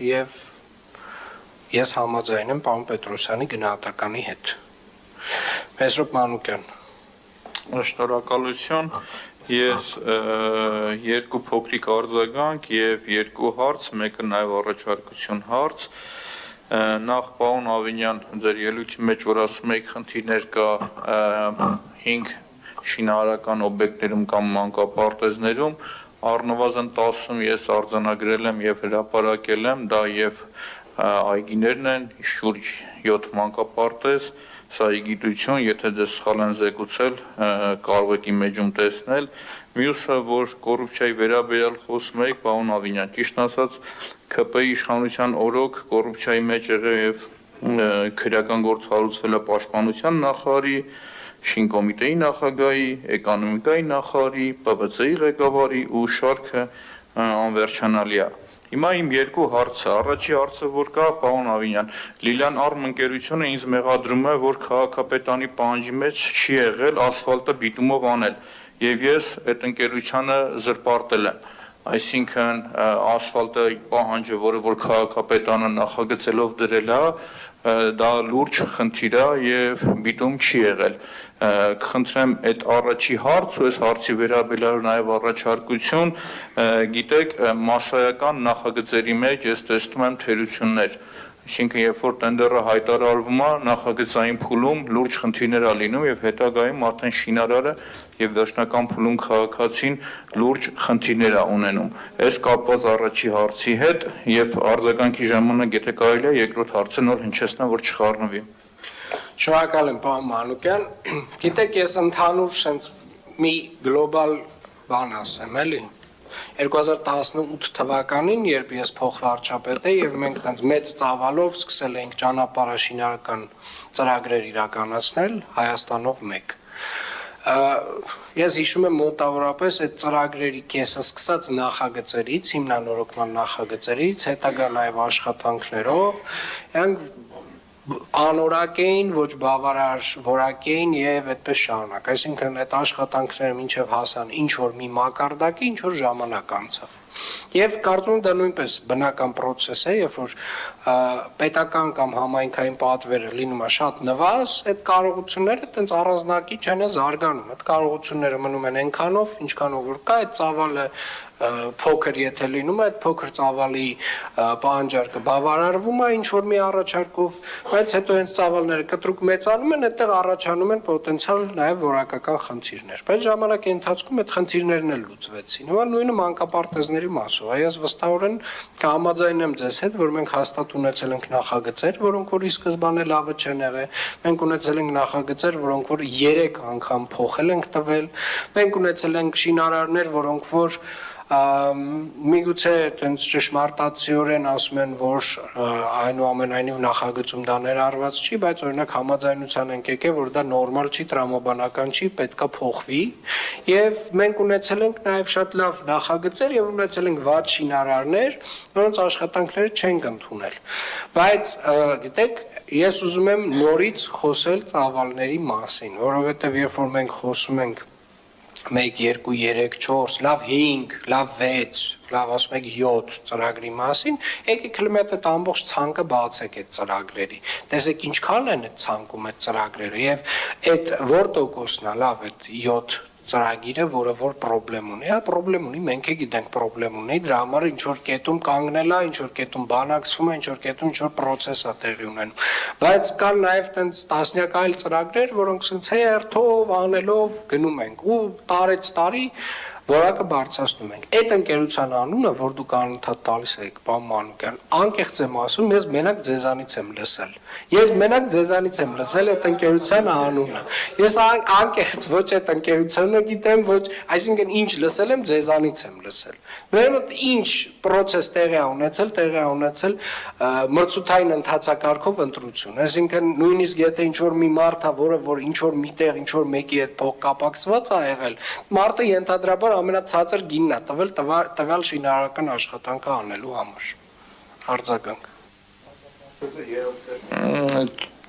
Եվ ես համաձայն եմ պարոն Պետրոսյանի գնահատականի հետ։ Մեսրոպ Մանուկյան։ Շնորհակալություն։ Ես երկու փոքրիկ արձագանք եւ երկու հարց, մեկը նաեւ առաջարկություն հարց։ Նախ պարոն Ավինյան, ձեր ելույթի մեջ որ ասում եք խնդիրներ կա 5 շինարարական օբյեկտներում կամ մանկապարտեզներում, առնվազն 10-ում ես արձանագրել եմ եւ հրապարակել եմ, դա եւ այգիներն են, շուրջ 7 մանկապարտեզ, սա գիտություն, եթե ձեզ սխալ են զեկուցել, կարող եք իմեջում տեսնել։ Մյուսը, որ կոռուպցիայի վերաբերյալ խոսում եք, պարոն Ավինյան, ճիշտ ասած, ՔՊ-ի իշխանության օրոք կոռուպցիայի մեջ եղել եւ քրեական գործ հարուցվել է պաշտպանության նախարարի, շինկոմիտեի նախագահի, էկոնոմիկայի նախարարի, ՊՎՑ-ի ղեկավարի ու շարքը անվերջանալի է։ Հիմա իմ երկու հարցը, առաջի հարցը որ կա, պարոն Ավինյան, Լիլիան Արմ ընկերությունը ինձ մեղադրում է, որ քաղաքապետարանի պահանջի մեջ չի եղել ասֆալտը բիտումով անել, եւ ես այդ ընկերությանը զրպարտել եմ։ Այսինքն ասֆալտը պահանջը, որ քաղաքապետարանը նախագծելով դրել է, դա լուրջ խնդիր է եւ բիտում չի եղել։ Կխնդրեմ այդ առաջի հարց ու այս հարցի վերաբերյալ նաեւ առաջարկություն, գիտեք, մասսայական նախագծերի մեջ ես տեսնում եմ թերություններ, այսինքն երբ որ տենդերը հայտարարվում է, նախագծային փուլում լուրջ խնդիրներ է լինում եւ հետագայում արդեն շինարարը եւ վերջնական փուլում քաղաքացին լուրջ խնդիրներ է ունենում։ Այս կապված առաջի հարցի հետ եւ արձագանքի ժամանակ եթե կարելի է երկրորդ հարցը նոր հնչեցնեմ, որ չխառնվի։ Շնորհակալ եմ, պարոն Մանուկյան։ Գիտեք, ես ընդհանուր sense մի գլոբալ բան ասեմ, էլի։ 2018 թվականին, երբ ես փոխվարչապետ էի եւ մենք այնց մեծ ծավալով սկսել էինք ճանապարհաշինարական ծրագրեր իրականացնել Հայաստանով մեկ։ Ես հիշում եմ մոտավորապես այդ ծրագրերի կեսը սկսած նախագծերից, հիմնանորոգման նախագծերից, հետագա նաեւ աշխատանքներով, այնք անորակ էին, ոչ բավարար որակ էին եւ այդպես շարունակ։ Այսինքն այդ աշխատանքները մինչեւ հասան ինչ որ մի մակարդակի, ինչ որ ժամանակ անցավ։ Եվ կարծում եմ դա նույնպես բնական process է, երբ որ պետական կամ համայնքային պատվերը լինում է շատ նվազ, այդ կարողությունները այտենց առանձնակի չեն զարգանում։ Այդ կարողությունները մնում են այնքանով, ինչքանով որ կա, այդ ծավալը փոքր եթե լինում է, այդ փոքր ծավալի պահանջարկը բավարարվում է ինչ որ մի առաջարկով, բայց հետո հենց ծավալները կտրուկ մեծանում են, այդտեղ առաջանում են պոտենցիալ նաև որակական խնդիրներ։ Բայց ժամանակի ընթացքում այդ խնդիրներն էլ լուծվեցին։ Հիմա նույնը մանկապարտեզների մասով է։ Ես վստահորեն կհամաձայնեմ ձեզ հետ, որ մենք հաստատ ունեցել ենք նախագծեր, որոնք որ ի սկզբանե լավը չեն եղել։ Մենք ունեցել ենք նախագծեր, որոնք որ 3 անգամ փոխել ենք տվել։ Մենք ունեցել ենք շինարարներ, որոնք որ միգուցե այդպես ճշմարտացիորեն ասում են, որ այնուամենայնիվ նախագծում դա ներառված չի, բայց օրինակ համաձայնության ենք եկել, որ դա նորմալ չի, տրամաբանական չի, պետքա փոխվի, եւ մենք ունեցել ենք նաեւ շատ լավ նախագծեր եւ ունեցել ենք վատ շինարարներ, որոնց աշխատանքները չենք ընդունել։ Բայց գիտեք, ես ուզում եմ նորից խոսել ծավալների մասին, որովհետեւ երբ որ մենք խոսում ենք 1, 2, 3, 4, լավ 5, լավ 6, լավ ասում եք 7 ծրագրի մասին, եկեք հլմետ այդ ամբողջ ցանկը բացեք այդ ծրագրերի։ Տեսեք ինչքան են այդ ցանկում այդ ծրագրերը եւ այդ որ տոկոսն է լավ այդ 7 ծրագիրը, որը որ պրոբլեմ ունի, հա պրոբլեմ ունի, մենք է գիտենք պրոբլեմ ունի, դրա համար ինչ որ կետում կանգնել է, ինչ որ կետում բանակցվում է, ինչ որ կետում ինչ որ process է տեղի ունենում։ Բայց կան նաև տենց տասնյակ այլ ծրագրեր, որոնք ասենց հերթով անելով գնում ենք ու տարեց տարի որակը բարձրացնում ենք։ Այդ ընկերության անունը, որ դուք անընդհատ տալիս եք, պարոն Մանուկյան, անկեղծ եմ ասում, ես մենակ ձեզանից եմ լսել։ Ես մենակ ձեզանից եմ լսել այդ ընկերության անունը։ Ես անկեղծ ոչ այդ ընկերությունը գիտեմ, ոչ, այսինքն ինչ լսել եմ, ձեզանից եմ լսել։ Վերջում ինչ process տեղի է ունեցել մրցութային ընթացակարգով ընտրություն։ Այսինքն նույնիսկ եթե ինչ որ մի մարդ է, որը որ ինչ որ միտեղ, ինչ որ մեկի հետ փող կապակցված է եղել, մարդը ենթադրաբար ամենացածր գինն է տվյալ շինարարական աշխատանքը անելու համար։ Արձագանք։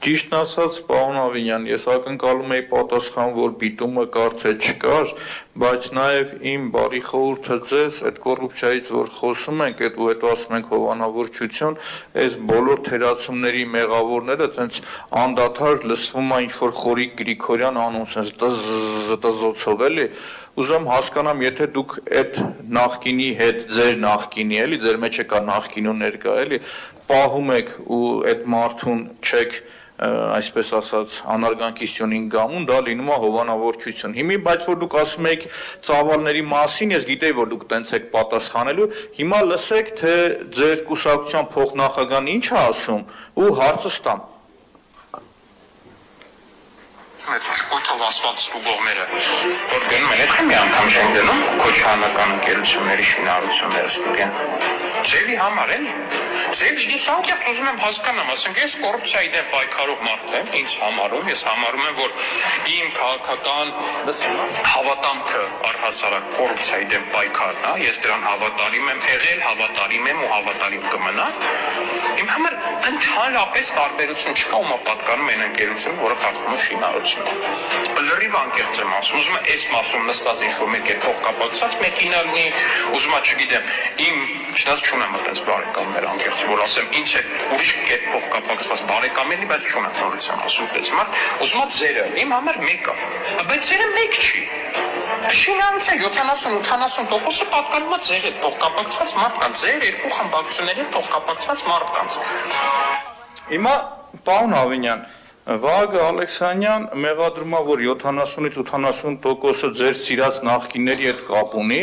Ճիշտն ասած, պարոն Ավինյան, ես ակնկալում էի պատասխան, որ բիտումը կարթե չկար, բայց նաև իմ բարի խորհուրդը ձեզ, այդ կոռուպցիայից, որ խոսում ենք, ու հետո ասում ենք հովանավորչություն, այս բոլոր թերացումների մեղավորները տենց անդադար լսվում է ինչ-որ Խորիկ Գրիգորյան անուն, սենց տզոցով էլի, ուզում հասկանամ, եթե դուք այդ նախկինի հետ, ձեր նախկինի էլի, ձեր մեջ կա նախկին ու ներկա էլի, պահում եք ու այդ մարդուն չեք այսպես ասած անարգանքիստյոնին գամուն, դա լինում է հովանավորչություն։ Հիմի, բայց որ դուք ասում եք ծավալների մասին, ես գիտեի, որ դուք տենց եք պատասխանելու, հիմա լսեք, թե ձեր կուսակցության փոխնախագահն ինչ է ասում ու հարցը ստամ։ Շփոթով ասված ստուգողները, որ գնում են, այդ մի անգամ չեն գնում, քոչանական ընկերությունների շինարարությունները ստուգեն։ Ձևի համար էլի։ Ձևի ես անկեղծ ուզում եմ հասկանամ, ասենք ես կոռուպցիայի դեմ պայքարող մարդ եմ, ինձ համարում, ես համարում եմ, որ իմ քաղաքական հավատամքը առհասարակ կոռուպցիայի դեմ պայքարն է, ես դրան հավատալիմ եմ եղել, հավատալիմ եմ ու հավատալիմ կմնա։ Իմ համար ընդհանրապես տարբերություն չկա, ում պատկանում են ընկերություն, որը խախտում է շինարարությունը։ Լրիվ անկեղծ եմ ասում, ուզում եմ այս մասում նստած ինչ-որ մեկ է փոխկապակցած մեքենա լինի, ուզում եմ չգիտեմ, իմ չնայած չունեմ այդպես բարեկամներ անկեղծ, որ ասեմ ինձ է ուրիշ կետ փոխկապակցված բարեկամների, բայց չունեմ նորից եմ ասում դες մարդ, ուզում եմ ձերը, իմ համար մեկ է, բայց ձերը մեկ չի։ Շինարարության 70-80%-ը պատկանում է ձեր հետ փոխկապակցված մարդկանց, ձեր երկու խմբակցությունների հետ փոխկապակցված մարդկանց։ Հիմա պարոն Ավինյան, Վահագն Ալեքսանյան մեղադրում է, որ 70-ից 80%-ը ձեր սիրած նախկինների հետ կապ ունի,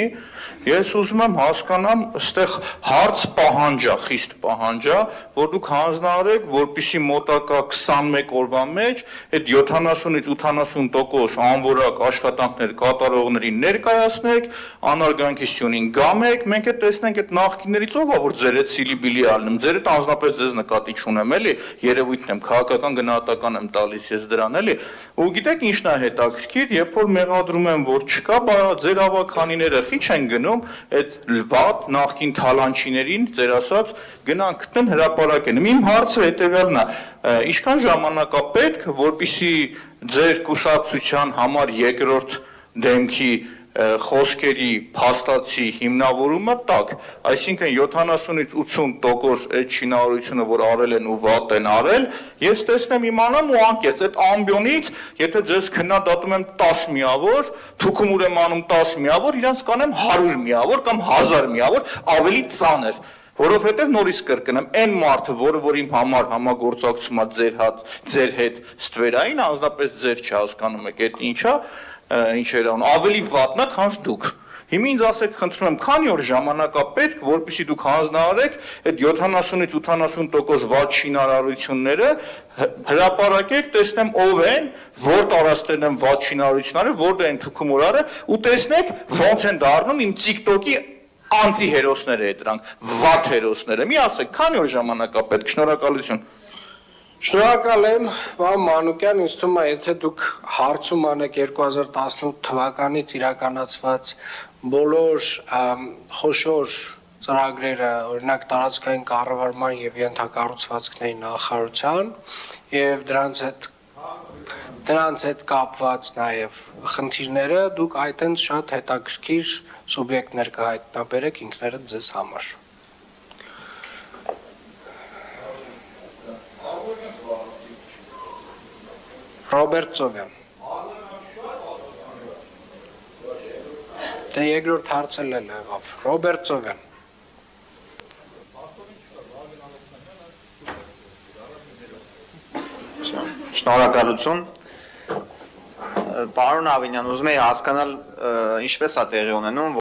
ես ուզում եմ հասկանամ, այստեղ հարց պահանջա, խիստ պահանջա, որ դուք հանձնարարեք, որպեսզի մոտակա 21 օրվա մեջ այդ 70-ից 80% անորակ աշխատանքներ կատարողներին ներկայացնեք, անարգանքիստյոնին գամեք, մենք է տեսնենք այդ նախկիններից ով է, որ ձեր հետ սիլիբիլի ալնում, ձեր հետ անձնապես ձեզ նկատի չունեմ, էլի, երևույթն եմ, քաղաքական գնահատական եմ տալիս ես դրան, էլի, ու գիտեք ինչն է հետաքրքիր, երբ որ մեղադրում եմ, որ չկա, ձեր ավականիները խիչ են գնում, այդ վատ նախկին թալանչիներին, ձեր ասած, գնան գտնեն հրապարակեն։ Իմ հարցը հետևյալն է, ինչքան ժամանակ է պետք, որպեսզի ձեր կուսակցության համար երկրորդ դեմքի խոսքերի փաստացի հիմնավորումը տակ, այսինքն 70-ից 80% այդ շինարարությունը, որ արել են ու վատ են արել, ես տեսնեմ իմանամ ու անկեղծ այդ ամբիոնից, եթե ձեզ քննադատում եմ 10 միավոր, թուքում ուրեմ անում 10 միավոր, իրանց կանեմ 100 միավոր կամ 1000 միավոր, ավելի ծանր, որովհետև նորից կրկնեմ, այն մարդը, որը իմ համար համագործակցում է ձեր հետ ստվերային, անձնապես ձեր չհասկանում եք, այդ ինչա, ինչ էր անում, ավելի վատնա, քան դուք։ Հիմա ինձ ասեք, խնդրում եմ, քանի օր ժամանակ է պետք, որպեսզի դուք հանձնարարեք այդ 70-ից 80% վատ շինարարությունները, հրապարակեք, տեսնեմ ով են, որ տարածքներն են վատ շինարարությունները, որտեղ են թուքում օրարը, ու տեսնեք ոնց են դառնում իմ TikTok-ի անձի հերոսները է դրանք, վատ հերոսները։ Մի ասեք, քանի օր ժամանակ է պետք, շնորհակալություն։ Շնորհակալ եմ, պարոն Մանուկյան, ինձ թվում է, եթե դուք հարցում անեք 2018 թվականից իրականացված բոլոր խոշոր ծրագրերը, օրինակ տարածքային կառավարման եւ ենթակառուցվածքների նախարարության եւ դրանց հետ կապված նաեւ խնդիրները, դուք այդտենց շատ հետաքրքիր սուբյեկտներ կհայտնաբերեք ինքներդ ձեզ համար։ Ռոբերտ Ծովյան։ Դե երկրորդ հարցը եղավ։ Ռոբերտ Ծովյան։ Շնորհակալություն։ Պարոն Ավինյան, ուզում եի հասկանալ ինչպես է տեղի ունենում,